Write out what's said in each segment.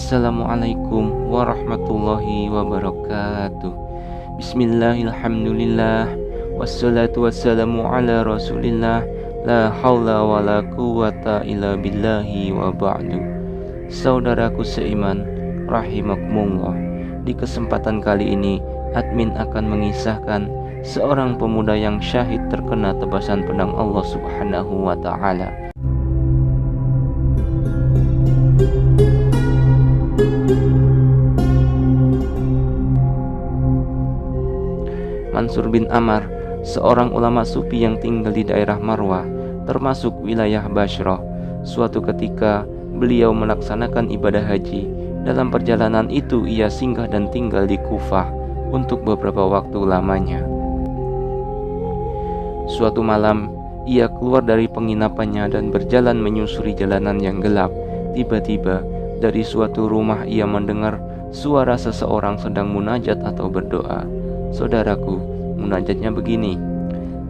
Assalamualaikum warahmatullahi wabarakatuh. Bismillahirrahmanirrahim. Wassalatu wassalamu ala rasulillah. La haula wa la quwata illa billahi wa ba'du. Saudaraku seiman, rahimakumullah. Di kesempatan kali ini, admin akan mengisahkan seorang pemuda yang syahid terkena tebasan pedang Allah Subhanahu wa ta'ala. Mansur bin Ammar, seorang ulama sufi yang tinggal di daerah Marwah, termasuk wilayah Bashrah. Suatu ketika, beliau melaksanakan ibadah haji. Dalam perjalanan itu, ia singgah dan tinggal di Kufah untuk beberapa waktu lamanya. Suatu malam, ia keluar dari penginapannya dan berjalan menyusuri jalanan yang gelap. Tiba-tiba, dari suatu rumah ia mendengar suara seseorang sedang munajat atau berdoa. Saudaraku, munajatnya begini: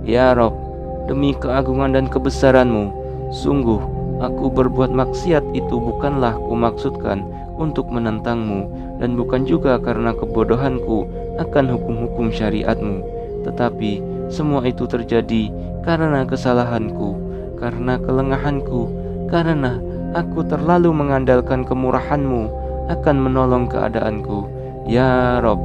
Ya Rob, demi keagungan dan kebesaran-Mu, sungguh aku berbuat maksiat itu bukanlah kumaksudkan untuk menentang-Mu, dan bukan juga karena kebodohanku akan hukum-hukum syariat-Mu, tetapi semua itu terjadi karena kesalahanku, karena kelengahanku, karena aku terlalu mengandalkan kemurahan-Mu akan menolong keadaanku. Ya Rob,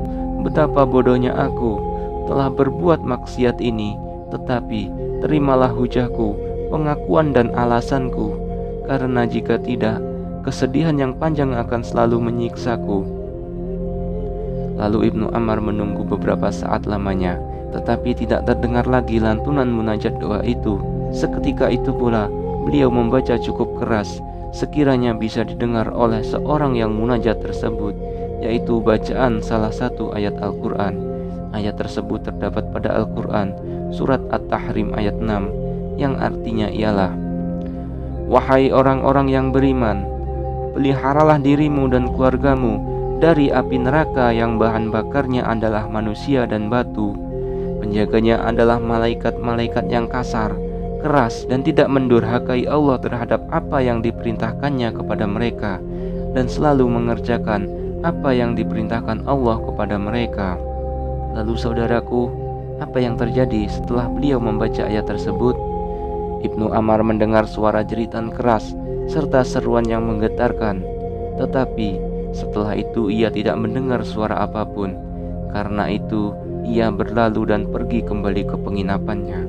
betapa bodohnya aku telah berbuat maksiat ini, tetapi terimalah hujahku, pengakuan dan alasanku, karena jika tidak, kesedihan yang panjang akan selalu menyiksaku. Lalu Ibnu Ammar menunggu beberapa saat lamanya, tetapi tidak terdengar lagi lantunan munajat doa itu. Seketika itu pula beliau membaca cukup keras, sekiranya bisa didengar oleh seorang yang munajat tersebut, yaitu bacaan salah satu ayat Al-Quran. Ayat tersebut terdapat pada Al-Quran, surat At-Tahrim ayat 6, yang artinya ialah: Wahai orang-orang yang beriman, peliharalah dirimu dan keluargamu dari api neraka yang bahan bakarnya adalah manusia dan batu. Penjaganya adalah malaikat-malaikat yang kasar, keras, dan tidak mendurhakai Allah terhadap apa yang diperintahkannya kepada mereka, dan selalu mengerjakan apa yang diperintahkan Allah kepada mereka. Lalu saudaraku, apa yang terjadi setelah beliau membaca ayat tersebut? Ibnu Ammar mendengar suara jeritan keras serta seruan yang menggetarkan. Tetapi setelah itu ia tidak mendengar suara apapun. Karena itu ia berlalu dan pergi kembali ke penginapannya.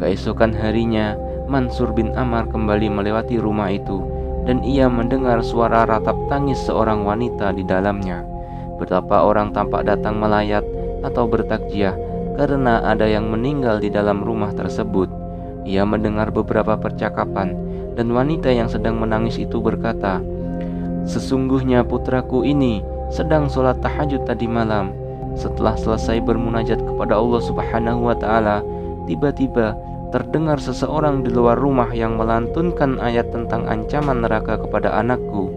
Keesokan harinya, Mansur bin Ammar kembali melewati rumah itu, dan ia mendengar suara ratap tangis seorang wanita di dalamnya. Betapa orang tampak datang melayat atau bertakjiah karena ada yang meninggal di dalam rumah tersebut. Ia mendengar beberapa percakapan, dan wanita yang sedang menangis itu berkata, Sesungguhnya putraku ini sedang sholat tahajud tadi malam. Setelah selesai bermunajat kepada Allah Subhanahu wa ta'ala, tiba-tiba terdengar seseorang di luar rumah yang melantunkan ayat tentang ancaman neraka kepada anakku.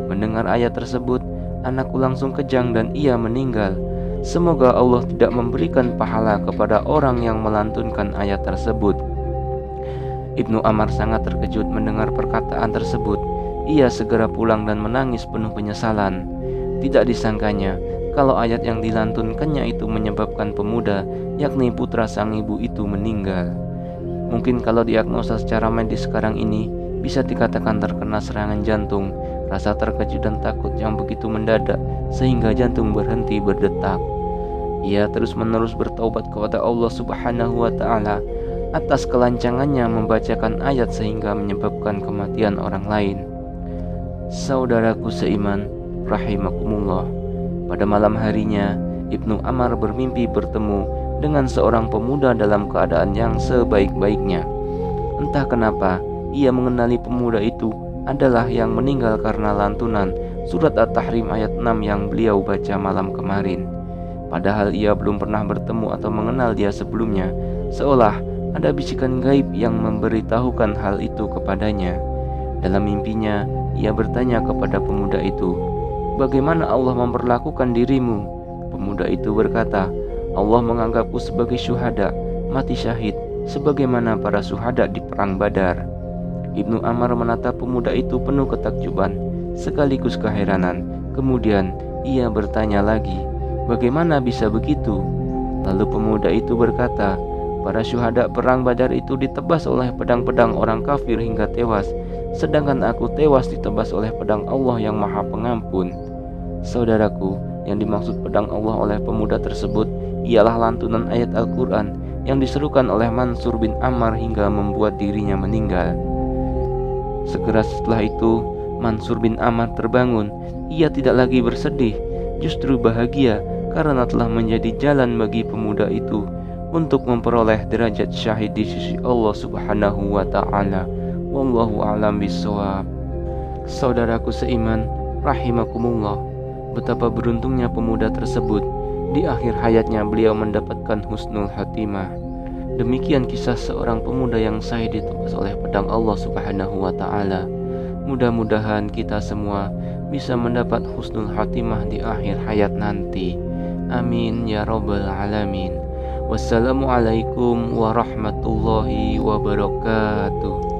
Mendengar ayat tersebut, anakku langsung kejang dan ia meninggal. Semoga Allah tidak memberikan pahala kepada orang yang melantunkan ayat tersebut. Ibnu Ammar sangat terkejut mendengar perkataan tersebut. Ia segera pulang dan menangis penuh penyesalan. Tidak disangkanya kalau ayat yang dilantunkannya itu menyebabkan pemuda, yakni putra sang ibu itu, meninggal. Mungkin kalau diagnosa secara medis sekarang ini bisa dikatakan terkena serangan jantung, rasa terkejut dan takut yang begitu mendadak sehingga jantung berhenti berdetak. Ia terus-menerus bertaubat kepada Allah Subhanahu wa ta'ala atas kelancangannya membacakan ayat sehingga menyebabkan kematian orang lain. Saudaraku seiman, rahimakumullah, pada malam harinya Ibnu Ammar bermimpi bertemu dengan seorang pemuda dalam keadaan yang sebaik-baiknya. Entah kenapa ia mengenali pemuda itu adalah yang meninggal karena lantunan surat At-Tahrim ayat 6 yang beliau baca malam kemarin. Padahal ia belum pernah bertemu atau mengenal dia sebelumnya, seolah ada bisikan gaib yang memberitahukan hal itu kepadanya. Dalam mimpinya, ia bertanya kepada pemuda itu, Bagaimana Allah memperlakukan dirimu? Pemuda itu berkata, Allah menganggapku sebagai syuhada, mati syahid, sebagaimana para syuhada di perang Badar. Ibnu Ammar menatap pemuda itu penuh ketakjuban. sekaligus keheranan. Kemudian ia bertanya lagi, "Bagaimana bisa begitu?" Lalu pemuda itu berkata, "Para syuhada perang Badar itu ditebas oleh pedang-pedang orang kafir hingga tewas, sedangkan aku tewas ditebas oleh pedang Allah yang Maha Pengampun." Saudaraku, yang dimaksud pedang Allah oleh pemuda tersebut ialah lantunan ayat Al-Quran yang diserukan oleh Mansur bin Ammar hingga membuat dirinya meninggal. Segera setelah itu, Mansur bin Ammar terbangun. Ia tidak lagi bersedih, justru bahagia karena telah menjadi jalan bagi pemuda itu untuk memperoleh derajat syahid di sisi Allah Subhanahu wa taala. Wallahu a'lam bishawab. Saudaraku seiman, rahimakumullah, betapa beruntungnya pemuda tersebut. Di akhir hayatnya beliau mendapatkan husnul khatimah. Demikian kisah seorang pemuda yang syahid ditebas oleh pedang Allah Subhanahu wa taala. Mudah-mudahan kita semua bisa mendapat husnul khatimah di akhir hayat nanti. Amin ya rabbal alamin. Wassalamualaikum warahmatullahi wabarakatuh.